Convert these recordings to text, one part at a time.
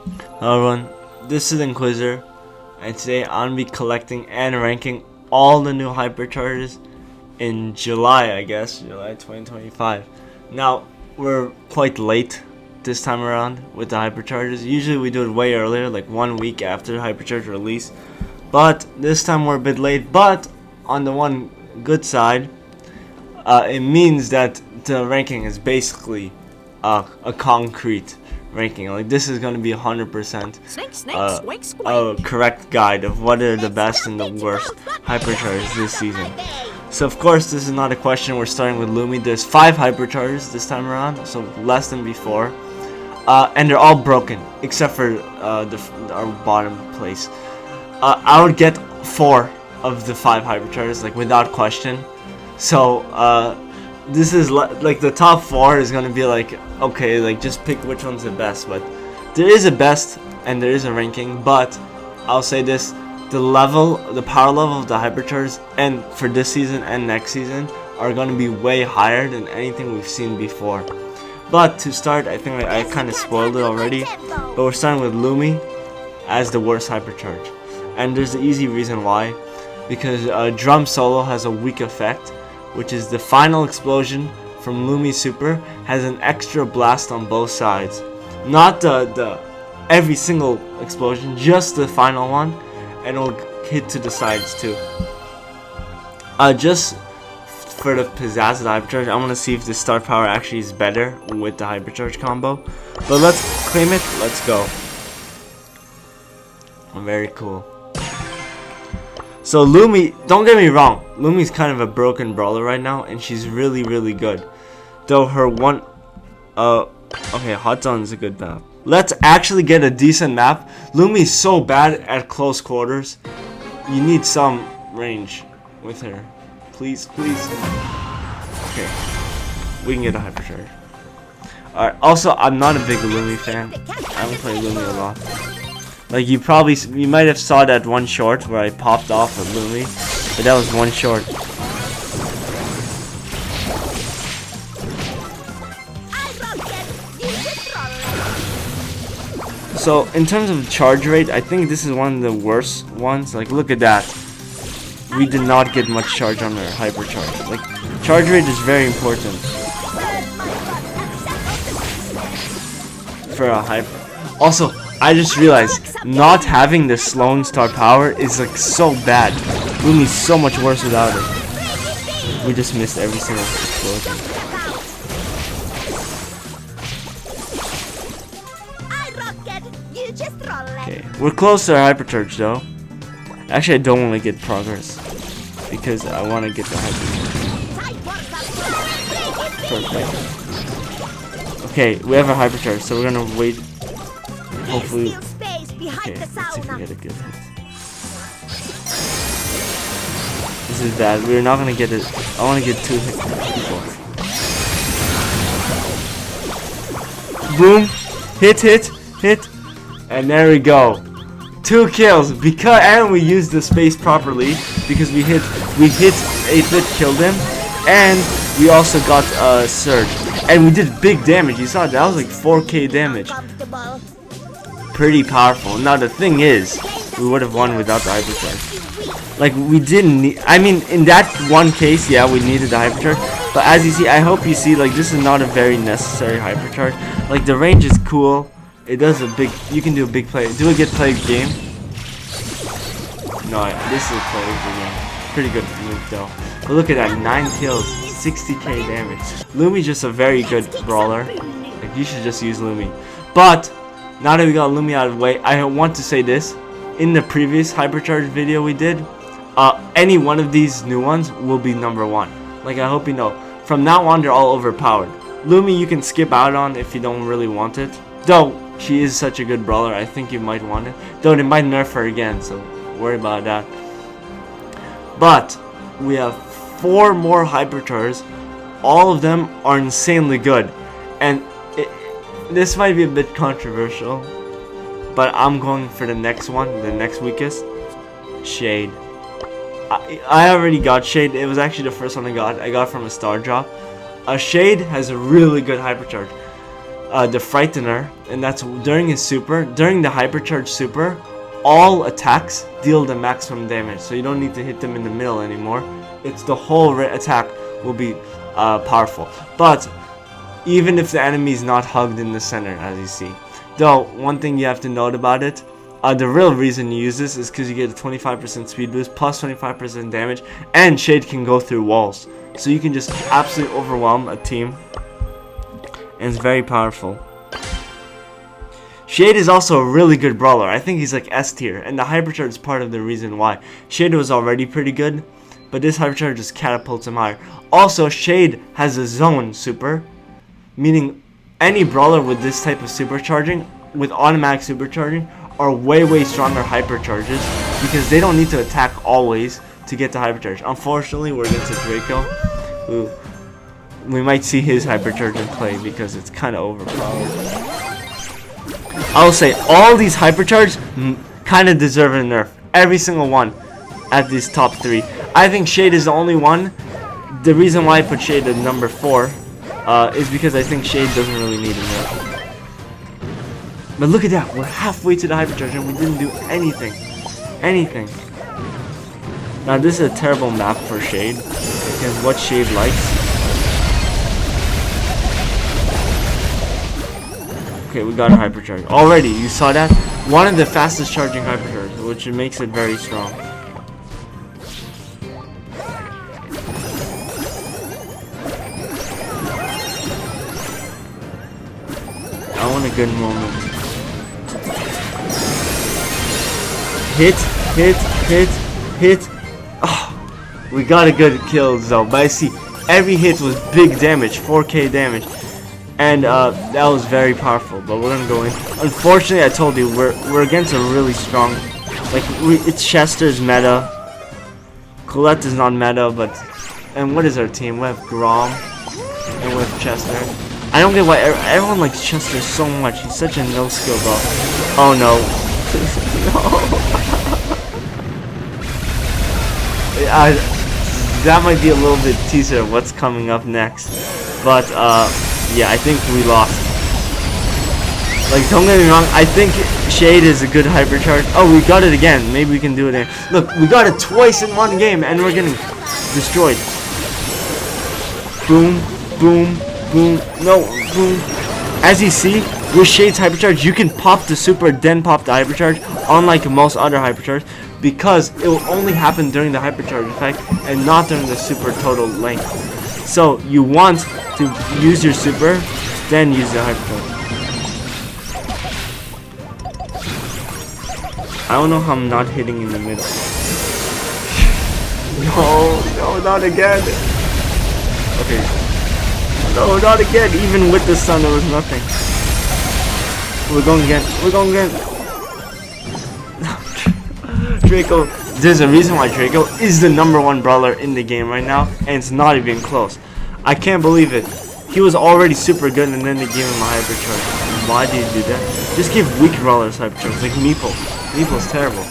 Hello everyone, this is Inquisitor, and today I'm going to be collecting and ranking all the new Hypercharges in July, July 2025. Now, we're quite late this time around with the Hypercharges. Usually we do it way earlier, like 1 week after the Hypercharge release. But this time we're a bit late, but on the one good side, it means that the ranking is basically a concrete ranking. Like, this is going to be 100% a correct guide of what are the best and the worst Hypercharges this season. So of course this is not a question. We're starting with Lumi. There's 5 Hypercharges this time around, so less than before, and they're all broken except for our bottom place. I would get 4 of the 5 Hypercharges, like, without question. So this is like the top 4 is gonna be like, okay, like, just pick which one's the best. But there is a best and there is a ranking, but I'll say this: the power level of the Hypercharges and for this season and next season are gonna be way higher than anything we've seen before. But to start, I think I kind of spoiled it already, but we're starting with Lumi as the worst Hypercharge, and there's an easy reason why. Because Drum Solo has a weak effect, which is the final explosion from Lumi Super has an extra blast on both sides. Not the every single explosion, just the final one, and it'll hit to the sides too. Just for the pizzazz of the Hypercharge, I want to see if the star power actually is better with the Hypercharge combo. But let's claim it, let's go. Very cool. So Lumi, don't get me wrong, Lumi's kind of a broken brawler right now, and she's really, really good. Though her one, okay, Hot Zone is a good map. Let's actually get a decent map. Lumi's so bad at close quarters. You need some range with her. Please, please. Okay, we can get a Hypercharge. Alright, also, I'm not a big Lumi fan. I don't play Lumi a lot. Like, you might have saw that one short where I popped off of Lumi, but that was one short. So in terms of charge rate, I think this is one of the worst ones. Like, look at that. We did not get much charge on our Hypercharge. Like, charge rate is very important for a Hyper. Also, I just realized not having the slowing star power is like so bad. Lumi's so much worse without it. We just missed every single explosion. Okay, we're close to our Hypercharge though. Actually, I don't want to get progress because I want to get the Hypercharge. Perfect. Okay, we have a Hypercharge, so we're gonna wait. Hopefully, okay, let's see if we get a good hit. This is bad. We're not gonna get it. I want to get 2 hits. Boom! Hit! And there we go. 2 kills and we used the space properly because we hit 8-bit, killed him, and we also got a surge. And we did big damage. You saw that was like 4k damage. Pretty powerful. Now the thing is, we would have won without the Hypercharge. Like, we didn't need, I mean, in that one case, yeah, we needed the Hypercharge. But as you see, I hope you see, like, this is not a very necessary Hypercharge. Like, the range is cool. It does a big, you can do a big play. Do a get played game? No, this is a play game. Pretty good move though. But look at that, 9 kills, 60k damage. Lumi's just a very good brawler. Like, you should just use Lumi. But now that we got Lumi out of the way, I want to say this. In the previous Hypercharge video we did, any one of these new ones will be #1. Like, I hope you know. From now on, they're all overpowered. Lumi you can skip out on if you don't really want it. Though, she is such a good brawler, I think you might want it. Though, they might nerf her again, so worry about that. But, we have 4 more Hypercharges. All of them are insanely good. And this might be a bit controversial, but I'm going for the next one, the next weakest. Shade. I already got Shade. It was actually the first one I got. I got from a star drop. Shade has a really good Hypercharge. the Frightener, and that's during his super, during the Hypercharge super, all attacks deal the maximum damage, so you don't need to hit them in the middle anymore. It's the whole attack will be powerful. But even if the enemy is not hugged in the center, as you see. Though, one thing you have to note about it, the real reason you use this is because you get a 25% speed boost, plus 25% damage, and Shade can go through walls. So you can just absolutely overwhelm a team, and it's very powerful. Shade is also a really good brawler. I think he's like S tier, and the Hypercharge is part of the reason why. Shade was already pretty good, but this Hypercharge just catapults him higher. Also, Shade has a zone super, meaning any brawler with this type of supercharging, with automatic supercharging, are way stronger Hypercharges, because they don't need to attack always to get the Hypercharge. Unfortunately, we're against a Draco, who we might see his Hypercharge in play because it's kind of overpowered. I will say all these Hypercharges kind of deserve a nerf. Every single one at these top 3. I think Shade is the only one. The reason why I put Shade at number 4 is because I think Shade doesn't really need a nerf. But look at that, we're halfway to the Hypercharge and we didn't do anything. Now this is a terrible map for Shade, because what Shade likes. Okay, we got a Hypercharge. Already, you saw that? One of the fastest charging Hypercharges, which makes it very strong. I want a good moment. Hit. Oh, we got a good kill though, but I see every hit was big damage, 4k damage. And that was very powerful, but we're gonna go in. Unfortunately, I told you, we're against a really strong, like, it's Chester's meta. Colette is not meta, but, and what is our team? We have Grom, and we have Chester. I don't get why everyone likes Chester so much. He's such a no-skill bro. Oh no. No. That might be a little bit teaser of what's coming up next. But, yeah, I think we lost. Like, don't get me wrong, I think Shade is a good Hypercharge. Oh, we got it again. Maybe we can do it again. Look, we got it twice in one game, and we're getting destroyed. Boom, boom, boom, no, boom. As you see, with Shade's Hypercharge, you can pop the super, then pop the Hypercharge, unlike most other Hypercharges, because it will only happen during the Hypercharge effect, and not during the super total length. So, you want to use your super, then use the Hypercharge. I don't know how I'm not hitting in the middle. No, not again. Okay. No, not again. Even with the sun, there was nothing. We're going again. Draco, there's a reason why Draco is the #1 brawler in the game right now, and it's not even close. I can't believe it. He was already super good, and then they gave him a Hypercharge. Why did you do that? Just give weak brawlers Hypercharge, like Meeple. Meeple's terrible.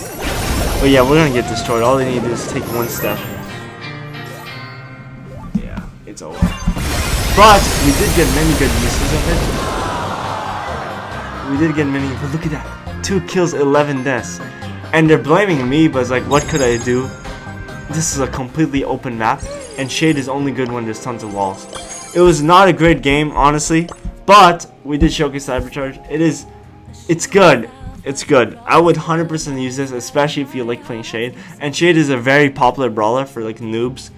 But yeah, we're gonna get destroyed. All they need to do is take one step. Yeah, it's over. But we did get many good uses of it. But look at that. 2 kills, 11 deaths. And they're blaming me, but it's like, what could I do? This is a completely open map, and Shade is only good when there's tons of walls. It was not a great game, honestly, but we did showcase the Hypercharge. It's good. It's good. I would 100% use this, especially if you like playing Shade. And Shade is a very popular brawler for like noobs,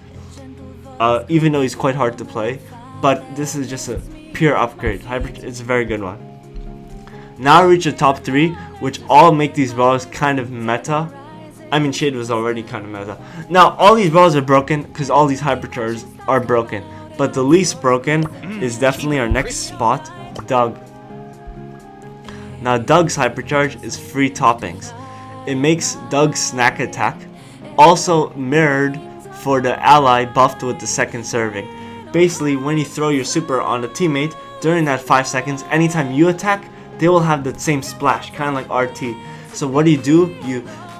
even though he's quite hard to play. But this is just a pure upgrade. It's a very good one. Now we reach the top 3, which all make these brawlers kind of meta. I mean, Shade was already kind of meta. Now, all these brawlers are broken because all these Hypercharges are broken. But the least broken is definitely our next spot, Doug. Now, Doug's Hypercharge is free toppings. It makes Doug's snack attack also mirrored for the ally buffed with the second serving. Basically, when you throw your super on a teammate, during that 5 seconds, anytime you attack, they will have the same splash, kind of like RT. So what do?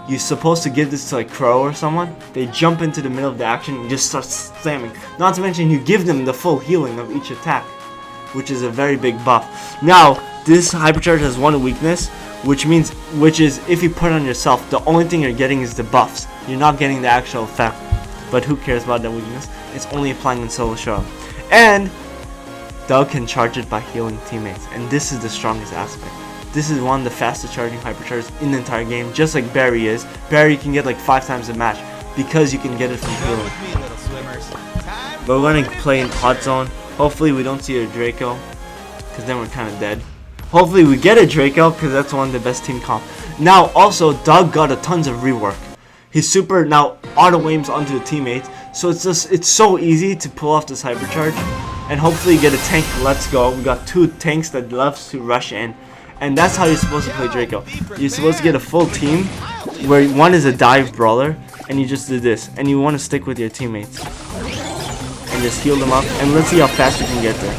You're supposed to give this to like Crow or someone. They jump into the middle of the action and just start slamming. Not to mention you give them the full healing of each attack. which is a very big buff. Now, this Hypercharge has one weakness, which is if you put it on yourself, the only thing you're getting is the buffs. You're not getting the actual effect. But who cares about the weakness? It's only applying in solo show. And Doug can charge it by healing teammates, and this is the strongest aspect. This is one of the fastest charging Hypercharges in the entire game, just like Barry is. Barry can get like 5 times a match because you can get it from healing. But we're gonna play in hot zone. Hopefully we don't see a Draco, because then we're kind of dead. Hopefully we get a Draco, because that's one of the best team comp. Now also Doug got a tons of rework. His super now auto aims onto the teammates, so it's so easy to pull off this Hypercharge, and hopefully get a tank. Let's go. We got 2 tanks that loves to rush in, and that's how you're supposed to play Draco. You're supposed to get a full team where one is a dive brawler, and you just do this, and you want to stick with your teammates and just heal them up, and let's see how fast you can get there.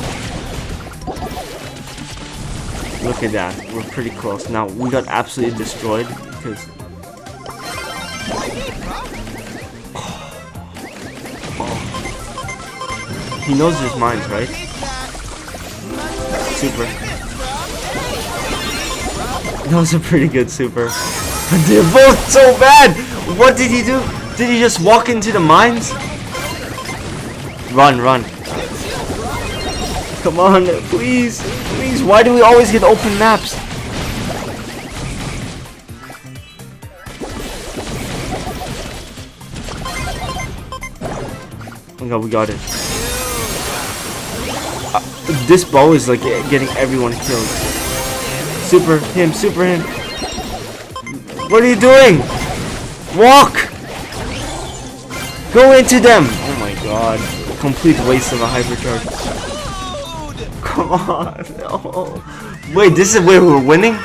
Look at that, we're pretty close. Now we got absolutely destroyed because he knows his mines, right? Super. That was a pretty good super. But they're both so bad! What did he do? Did he just walk into the mines? Run, run. Come on, please, please. Why do we always get open maps? Oh my god, we got it. This bow is like getting everyone killed. Super him, super him. What are you doing? Walk! Go into them! Oh my god. Complete waste of a Hypercharge. Come on, no. Wait, this is where we're winning?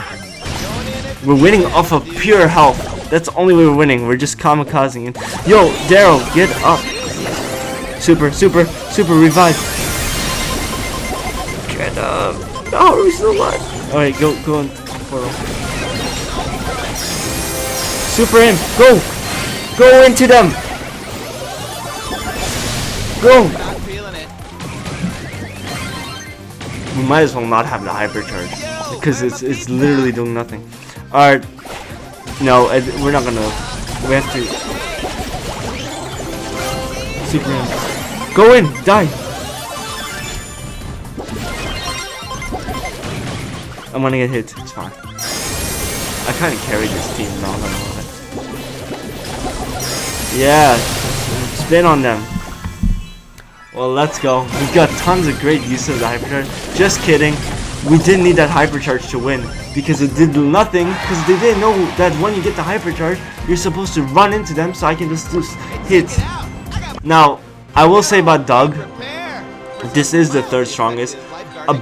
We're winning off of pure health. That's the only way we're winning. We're just kamikazing it. Yo, Daryl, get up. Super, super, super revive. Get up. No, we're still alive. Alright, go on portal. Super him. Go. Go into them. Go. We might as well not have the Hypercharge because it's literally doing nothing. Alright, no, we're not gonna. We have to. Super him. Go in, die. I'm gonna get hit. It's fine. I kind of carried this team now. Yeah, spin on them. Well, let's go. We've got tons of great use of the Hypercharge. Just kidding. We didn't need that Hypercharge to win because it did nothing, because they didn't know that when you get the Hypercharge, you're supposed to run into them, so I can just do hits. Now, I will say about Doug, this is the 3rd strongest.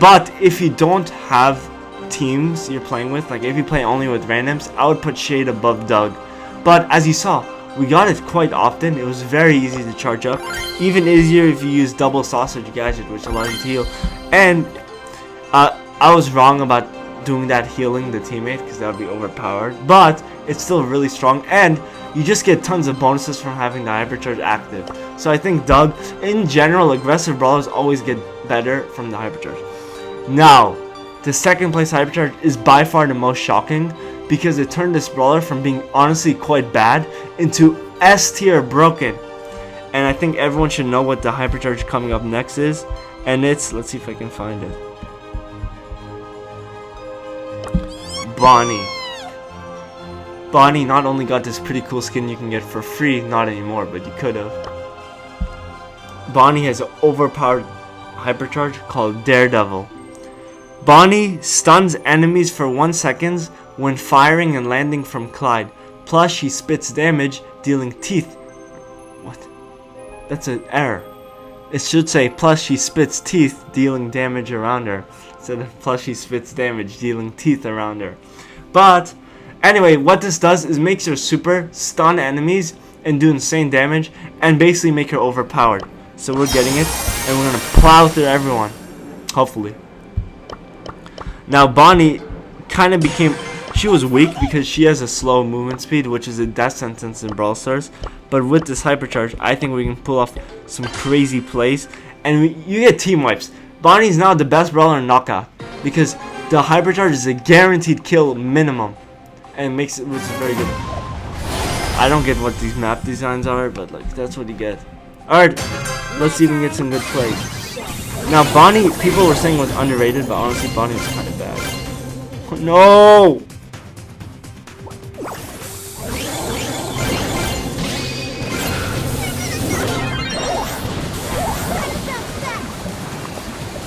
But if you don't have teams you're playing with, like if you play only with randoms, I would put Shade above Doug. But as you saw, we got it quite often. It was very easy to charge up. Even easier if you use double sausage gadget, which allows you to heal. And I was wrong about doing that healing the teammate, because that would be overpowered. But it's still really strong, and you just get tons of bonuses from having the Hypercharge active. So I think Doug, in general, aggressive brawlers always get better from the Hypercharge. Now, the 2nd place Hypercharge is by far the most shocking, because it turned this brawler from being honestly quite bad into S tier broken. And I think everyone should know what the Hypercharge coming up next is. And it's, let's see if I can find it. Bonnie. Bonnie not only got this pretty cool skin you can get for free, not anymore, but you could have. Bonnie has an overpowered Hypercharge called Daredevil. Bonnie stuns enemies for 1 second when firing and landing from Clyde. Plus, she spits damage, dealing teeth. What? That's an error. It should say, plus she spits teeth, dealing damage around her. Instead of plus she spits damage, dealing teeth around her. But, anyway, what this does is makes her super stun enemies and do insane damage, and basically make her overpowered. So we're getting it, and we're gonna plow through everyone. Hopefully. Now, Bonnie kind of became... She was weak because she has a slow movement speed, which is a death sentence in Brawl Stars. But with this Hypercharge, I think we can pull off some crazy plays. And you get team wipes. Bonnie's now the best brawler in Knockout because the Hypercharge is a guaranteed kill minimum, and makes it, which is very good. I don't get what these map designs are, but like that's what you get. Alright, let's see if we can get some good plays. Now Bonnie, people were saying was underrated, but honestly Bonnie was kind of bad. Oh, no!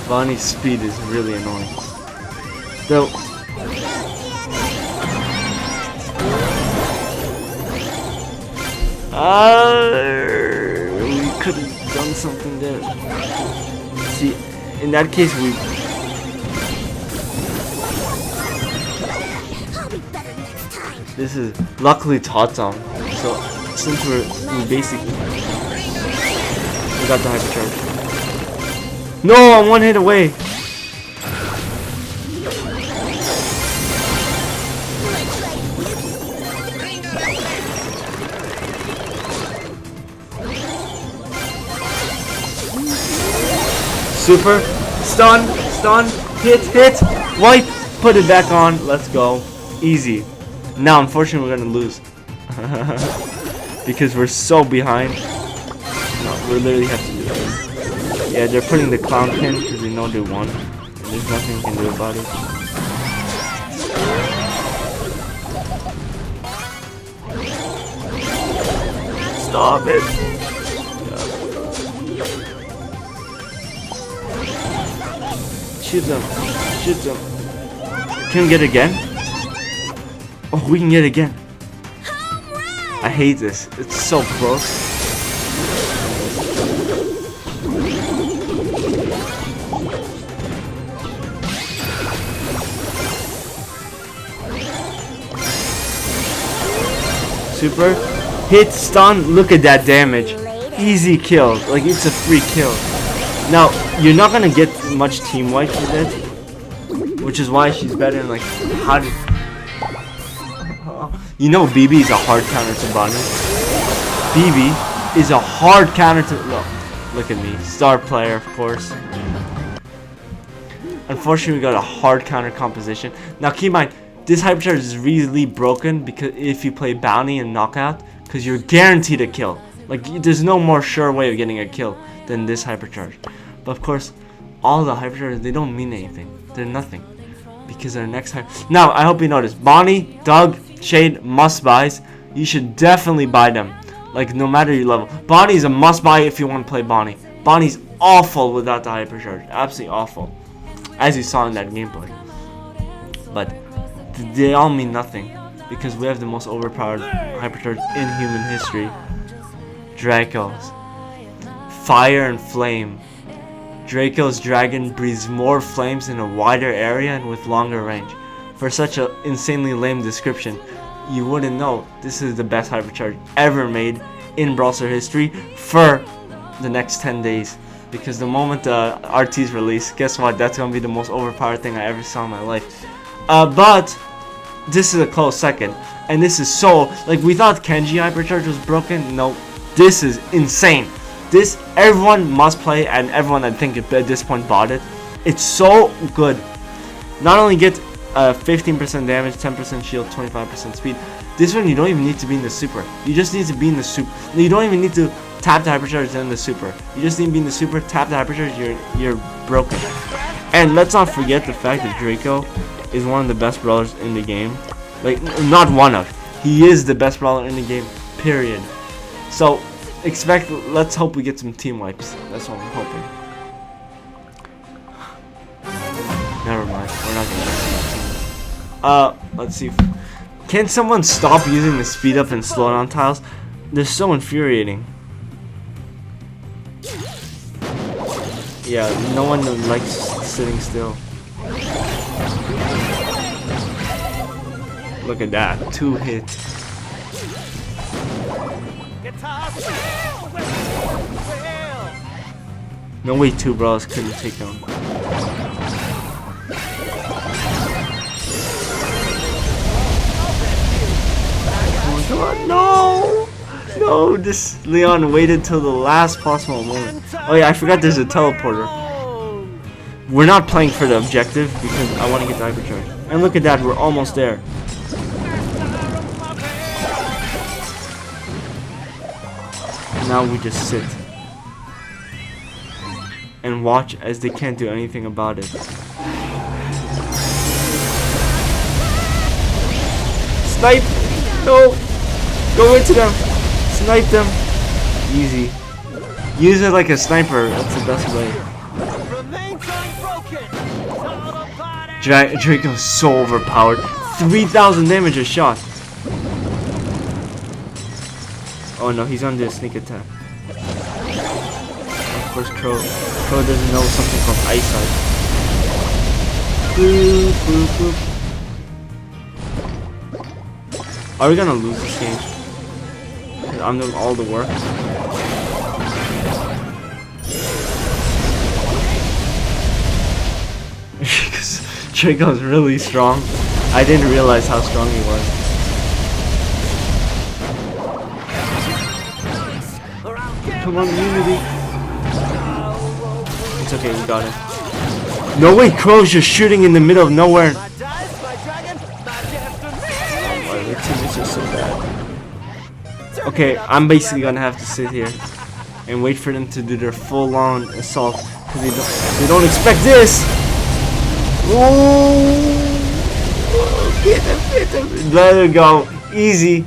Bonnie's speed is really annoying. Though we could have done something there. See, in that case we this is luckily Tot Zone. So since we basically we got the Hypercharge. No, I'm one hit away. Super, stun, hit, wipe, put it back on, let's go, easy. Now unfortunately we're gonna lose because we're so behind. No, we literally have to do it. Yeah, they're putting the clown pin because they know they won, and there's nothing we can do about it. Stop it. Shoot them. Can we get it again? Oh, we can get it again. I hate this. It's so close. Super. Hit, stun. Look at that damage. Easy kill. Like, it's a free kill. Now, you're not gonna get much team wipe with it, which is why she's better in like how did you know BB is a hard counter to Bonnie. BB is a hard counter to look at me, star player of course. Unfortunately we got a hard counter composition. Now keep in mind, this Hypercharge is really broken because if you play Bounty and Knockout, because you're guaranteed a kill. Like there's no more sure way of getting a kill than this Hypercharge. But of course, all the Hypercharges, they don't mean anything. They're nothing. Because our next now, I hope you notice. Bonnie, Doug, Shade, must buys. You should definitely buy them. Like, no matter your level. Bonnie's a must buy if you want to play Bonnie. Bonnie's awful without the Hypercharge. Absolutely awful. As you saw in that gameplay. But they all mean nothing. Because we have the most overpowered Hypercharge in human history. Draco's. Fire and Flame. Draco's dragon breathes more flames in a wider area and with longer range. For such an insanely lame description, you wouldn't know this is the best Hypercharge ever made in Brawl Stars history for the next 10 days. Because the moment the RT's release, guess what? That's gonna be the most overpowered thing I ever saw in my life. But this is a close second. And this is so, like, we thought Kenji Hypercharge was broken. No, this is insane. This everyone must play, and everyone I think at this point bought it. It's so good. Not only get 15% damage, 10% shield, 25% speed. This one you don't even need to be in the super. You just need to be in the super. You don't even need to tap the Hypercharge and the super. You just need to be in the super, tap the Hypercharge, you're broken. And let's not forget the fact that Draco is one of the best brawlers in the game. Like, not one of. He is the best brawler in the game. Period. So let's hope we get some team wipes. That's what I'm hoping. Never mind, we're not gonna get some team. Let's see. Can someone stop using the speed up and slow down tiles? They're so infuriating. Yeah, no one likes sitting still. Look at that, 2 hits. No way 2 brawlers couldn't take him. Oh my god, no! No, this Leon waited till the last possible moment. Oh yeah, I forgot there's a teleporter. We're not playing for the objective because I want to get the hypercharge. And look at that, we're almost there. Now we just sit and watch as they can't do anything about it. Snipe! No! Go into them! Snipe them! Easy. Use it like a sniper, that's the best way. Draco's so overpowered. 3,000 damage a shot. Oh no, he's gonna do a sneak attack. Of course, Crow doesn't know something called eyesight. Boop, boop, boop. Are we gonna lose this game? I'm doing all the work. Because Draco's really strong. I didn't realize how strong he was. Come on, Unity. It's okay, we got it. No way, Crow's just shooting in the middle of nowhere. Oh, their teammates are so bad. Okay, I'm basically gonna have to sit here and wait for them to do their full-on assault because they don't expect this. Ooh. Get him. Let it go. Easy.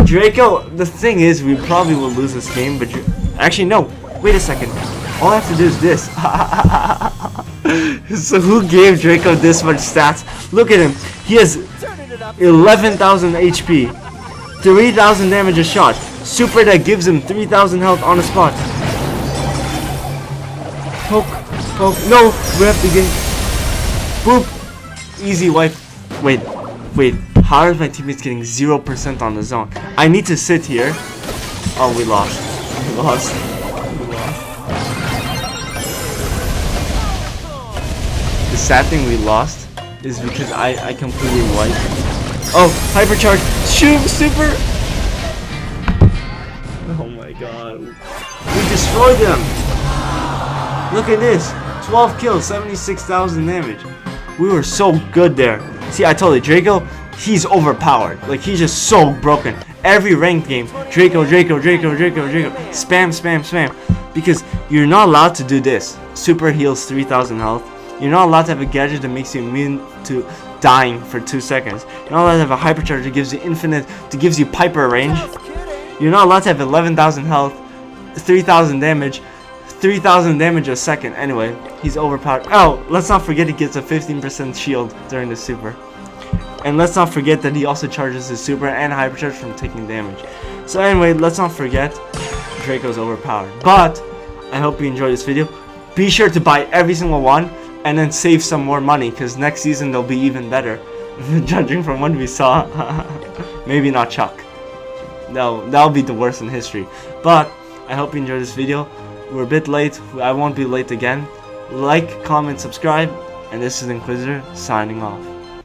Draco, the thing is, we probably will lose this game, but actually, no. Wait a second. All I have to do is this. So who gave Draco this much stats? Look at him. He has 11,000 HP, 3,000 damage a shot. Super that gives him 3,000 health on the spot. Poke. No, we have to get. Boop. Easy wipe. Wait. How are my teammates getting 0% on the zone? I need to sit here. Oh, we lost. The sad thing we lost is because I completely wiped. Oh, hypercharge. Shoot, super. Oh my god. We destroyed them. Look at this. 12 kills, 76,000 damage. We were so good there. See, I told you, Draco, he's overpowered. Like, he's just so broken. Every ranked game, Draco. Spam. Because you're not allowed to do this. Super heals 3,000 health. You're not allowed to have a gadget that makes you immune to dying for 2 seconds. You're not allowed to have a hypercharge that gives you infinite, that gives you Piper range. You're not allowed to have 11,000 health, 3,000 damage, 3,000 damage a second. Anyway, he's overpowered. Oh, let's not forget he gets a 15% shield during the super. And let's not forget that he also charges his super and hypercharge from taking damage. So anyway, let's not forget Draco's overpowered. But I hope you enjoyed this video. Be sure to buy every single one and then save some more money, because next season they'll be even better. Judging from what we saw. Maybe not Chuck. No, that'll be the worst in history. But I hope you enjoyed this video. We're a bit late. I won't be late again. Like, comment, subscribe. And this is Inquisitor signing off.